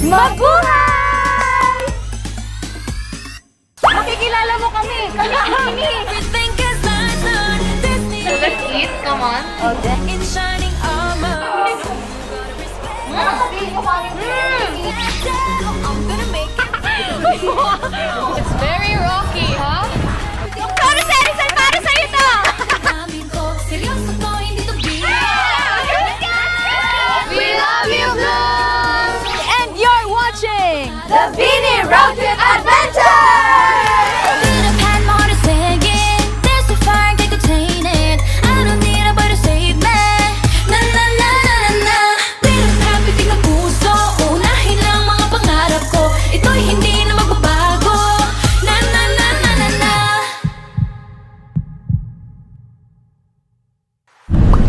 Mabuhay! Makikilala mo kami! Kami! So let's eat, come on. Okay. It's very rocky, huh? Para sa Erickson, para sa ito! We love you, Bloom! And you're watching the Beanie Road Trip Adventure!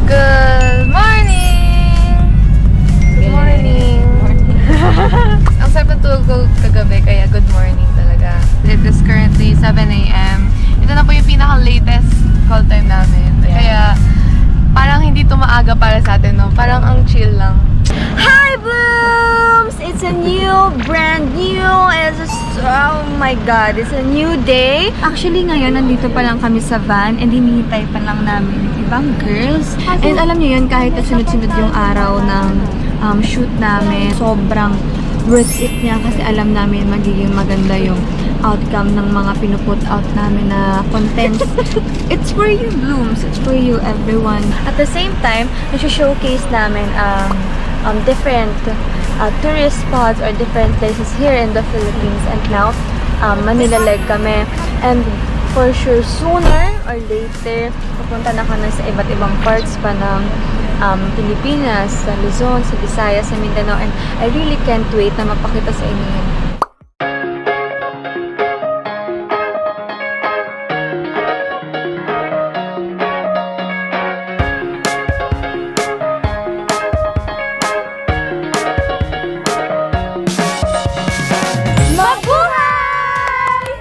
Good morning! Good morning! Ang sarap ng tulog ko kagabi, kaya good morning talaga. It is currently 7 a.m. Ito na po yung pinaka-latest call time namin. Kaya parang hindi to maaga para sa atin, no? Parang ang chill lang. Hi, Blooms! It's a new, brand new, oh my God, it's a new day. Actually, ngayon, nandito pa lang kami sa van and hinihintay pa lang namin yung ibang girls. And alam niyo yun, kahit na sunod-sunod yung araw ng shoot namin, sobrang worth it niya kasi alam namin magiging maganda yung outcome ng mga pinuput out namin na contents. It's for you, Blooms. It's for you, everyone. At the same time, nasi-showcase namin different tourist spots or different places here in the Philippines. And now, Manila leg kami. And for sure, sooner or later, pupunta na kami sa iba't ibang parts pa ng Pilipinas, sa Luzon, sa Visayas, sa Mindanao. And I really can't wait na mapakita sa inyo yun.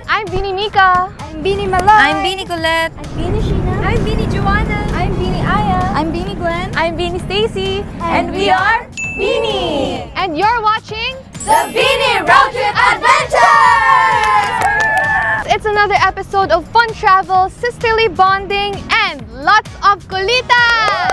I'm Beanie Mika! I'm Beanie Malay. I'm Beanie Colette! I'm Beanie Sheena. I'm Beanie Joanna. I'm Beanie Aya. I'm Beanie Gwen. I'm Beanie Stacy! And we are Beanie! And you're watching The Beanie Road Trip Adventure! It's another episode of fun travel, sisterly bonding, and lots of kulitan!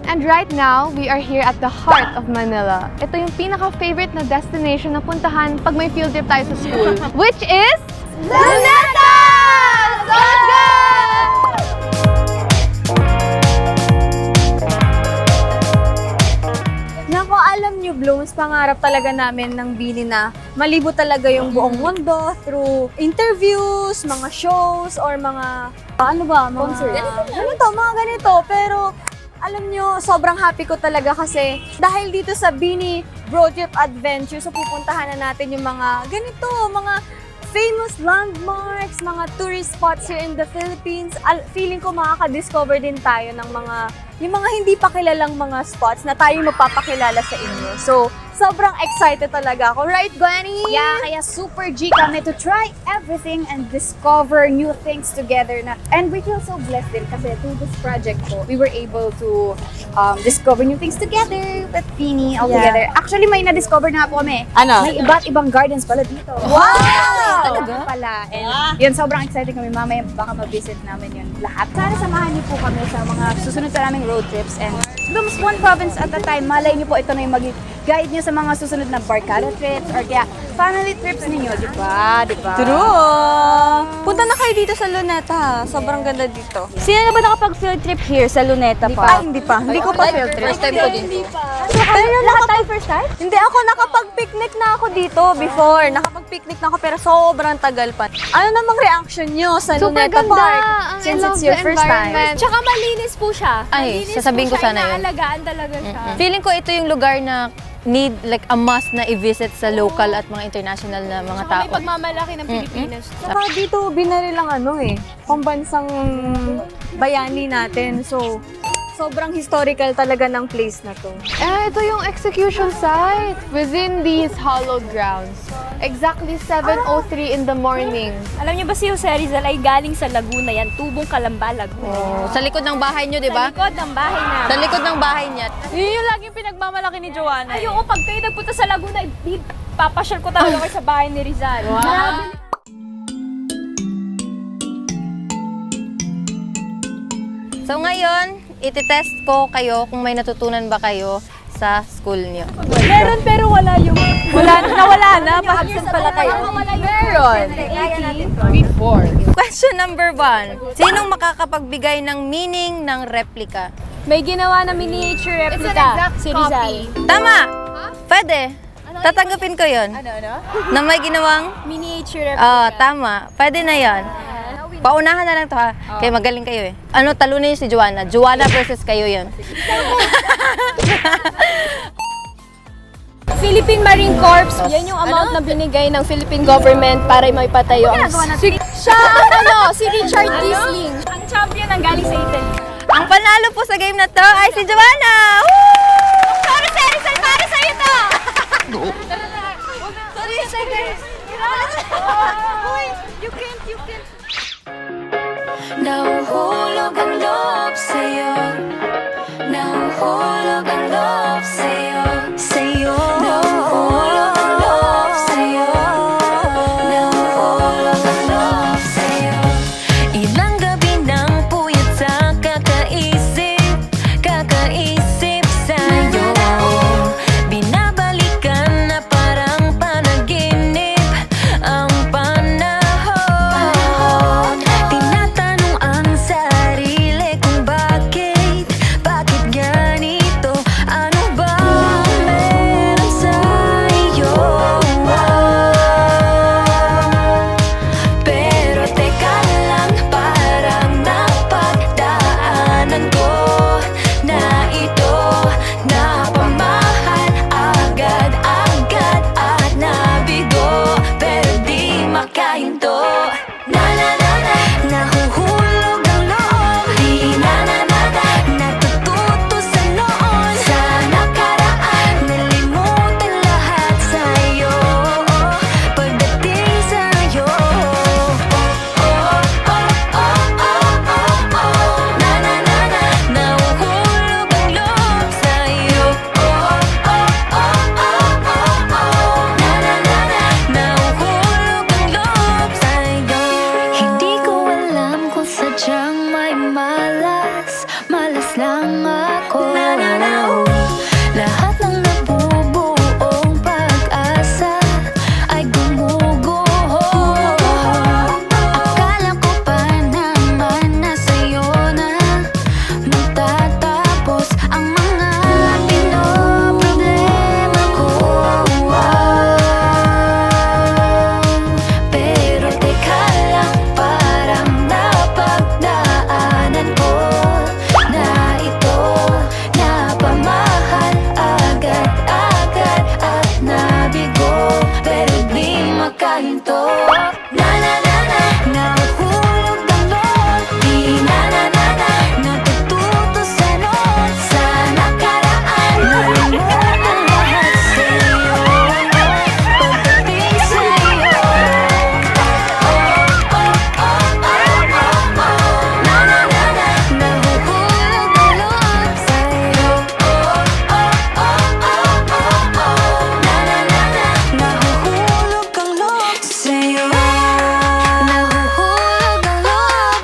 And right now, we are here at the heart of Manila. Ito yung pinaka-favorite na destination na puntahan pag may field trip tayo sa school, which is Luneta! Let's go! Naku, alam niyo, Blooms, pangarap talaga namin ng Beanie na malibot talaga yung buong mundo through interviews, mga shows, or mga, concert. Mga ganito. Pero, alam niyo, sobrang happy ko talaga kasi dahil dito sa Beanie Road Trip Adventure, so pupuntahan na natin yung mga ganito, mga famous landmarks, mga tourist spots here in the Philippines. Feeling ko makaka-discover din tayo ng yung mga hindi pa kilalang mga spots na tayo mapapakilala sa inyo. So, sobrang excited talaga ako. Right, Gwenny? Yeah, kaya super G kami to try everything and discover new things together. And we feel so blessed din kasi through this project po, we were able to discover new things together with Beanie all Yeah. together. Actually, may na-discover na po kami. Ano? May iba't ibang gardens pala dito. Wow! Talaga? Pala. And yun, sobrang excited kami. Mamaya baka ma-visit namin yun lahat. Sana samahan niyo po kami sa mga susunod sa naming road trips. And Blooms, one province at a time. Malay niyo po ito na yung mag-guide niyo sa mga susunod na barkada trips or kaya family trips ninyo, di ba? Di ba? True! Punta na kayo dito sa Luneta. Sobrang ganda dito. Sino na ba nakapag-field trip here sa Luneta pa? Ay, hindi pa. Hindi ko pa field trip. First time ko din. Pero lahat tayo first time? Hindi, ako nakapag-picnic na ako dito before. Nakapag-picnic na ako pero sobrang tagal pa. Ano namang reaction nyo sa Super Luneta ganda! Park? I Since love it's your the first time. environment. Tsaka malinis po siya. Ay, Malinis sasabihin po ko siya, sana yun. inaalagaan talaga siya. Feeling ko ito yung lugar na need, like a must na i-visit sa local at mga international na mga Tsaka tao. may pagmamalaki ng Pilipinas. Saka dito, binaril lang pambansang bayani natin. So, Sobrang historical talaga ng place na to. Ito yung execution site within these hallowed grounds. Exactly 7:03 in the morning. Alam niyo ba si Jose Rizal ay galing sa Laguna yan, Tubong Calamba, Laguna. Sa likod ng bahay nyo, di Sa ba? likod ng bahay na. Sa likod ng bahay niya. Yun yung laging pinagmamalaki ni Joanna. Ay, oo, pag kayo nagpunta sa Laguna, papasyal ko talaga kayo sa bahay ni Rizal. Grabe. So ngayon, ititest ko kayo kung may natutunan ba kayo sa school niyo. Meron pero wala yung... Nawala na, pa-absent pala kayo. Meron. Before. Question number 1. Sinong makakapagbigay ng meaning ng replica? May ginawa na miniature replica. Si Rizal. Tama! Pwede. Tatanggapin ko yun. Ano? Na may ginawang? Miniature replica. Oo, tama. Pwede na yon. Paunahan na lang to ha. Kaya magaling kayo eh. Ano, talunin niyo si Joanna. Joanna versus kayo yun. Philippine Marine Corps, yan yung amount na binigay ng Philippine government para may patayo ang... Siya ang si Richard Kisling. Ang champion ang galing sa Italy. Ang panalo po sa game na to ay si Joanna! Woo! Sorry, Rizal, para sa'yo to! Sorry, guys. You can't. Nahuhulog ang loob sa'yo. Nahuhulog ang loob sa'yo. Nahuhulog ang loob sa'yo. Nahuhulog ang loob sa'yo. Ilang gabi nang puyat sa kakaisip sa'yo. Binabalikan na parang panaginip ang panahon. Tinatanong ang sarili kung bakit ganito? Ano ba meron sa'yo? Pero teka lang, parang napagdaanan ko na ito. Napamahal agad-agad at nabigo, pero di makahinto. Nahuhulog ang loob, di natututo sa noon. Sa nakaraan, nalimutan lahat sa'yo. Pagdating sa'yo, nahuhulog ang loob sa'yo. Nahuhulog ang loob sa'yo. Hindi ko alam kung sadyang may malas lang ako. Lahat ng nabubuong pag-asa ay gumuguho. Akala ko pa naman na sa'yo na magtatapos ang mga pinoproblema ko. Pero teka lang, parang napagdaanan ko na ito. Napamahal agad-agad at nabigo, pero di makahinto. Nahuhulog ang loob, di natututo sa noon. Sa nakaraan, nalimutan lahat sa'yo. Pagdating sa'yo, nahuhulog ang loob sa'yo. Nahuhulog ang loob sa'yo. Nahuhulog ang loob sa'yo. Nahuhulog ang loob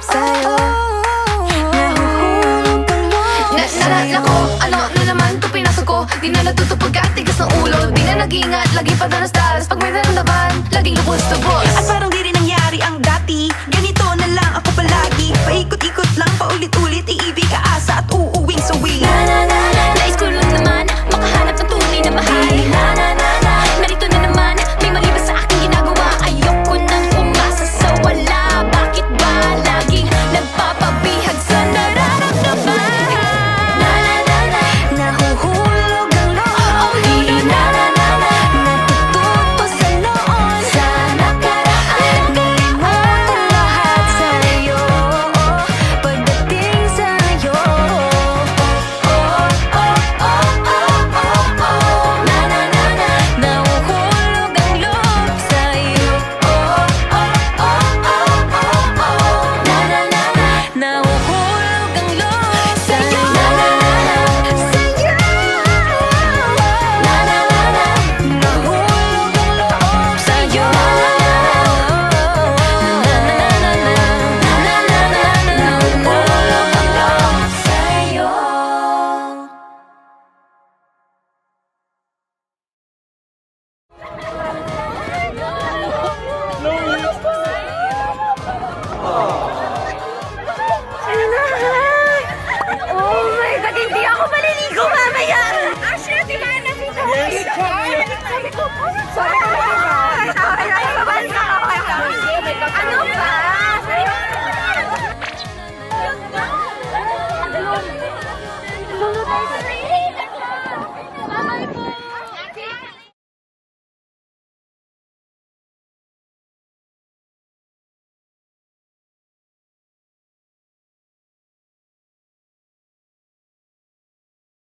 Naalala ko, ano na naman to pinasok ko. Di na natutupag at tigas ng ulo. Di na nag-iingat, lagi pa danas-daras. Pag may naramdaman, laging lubos-tubos.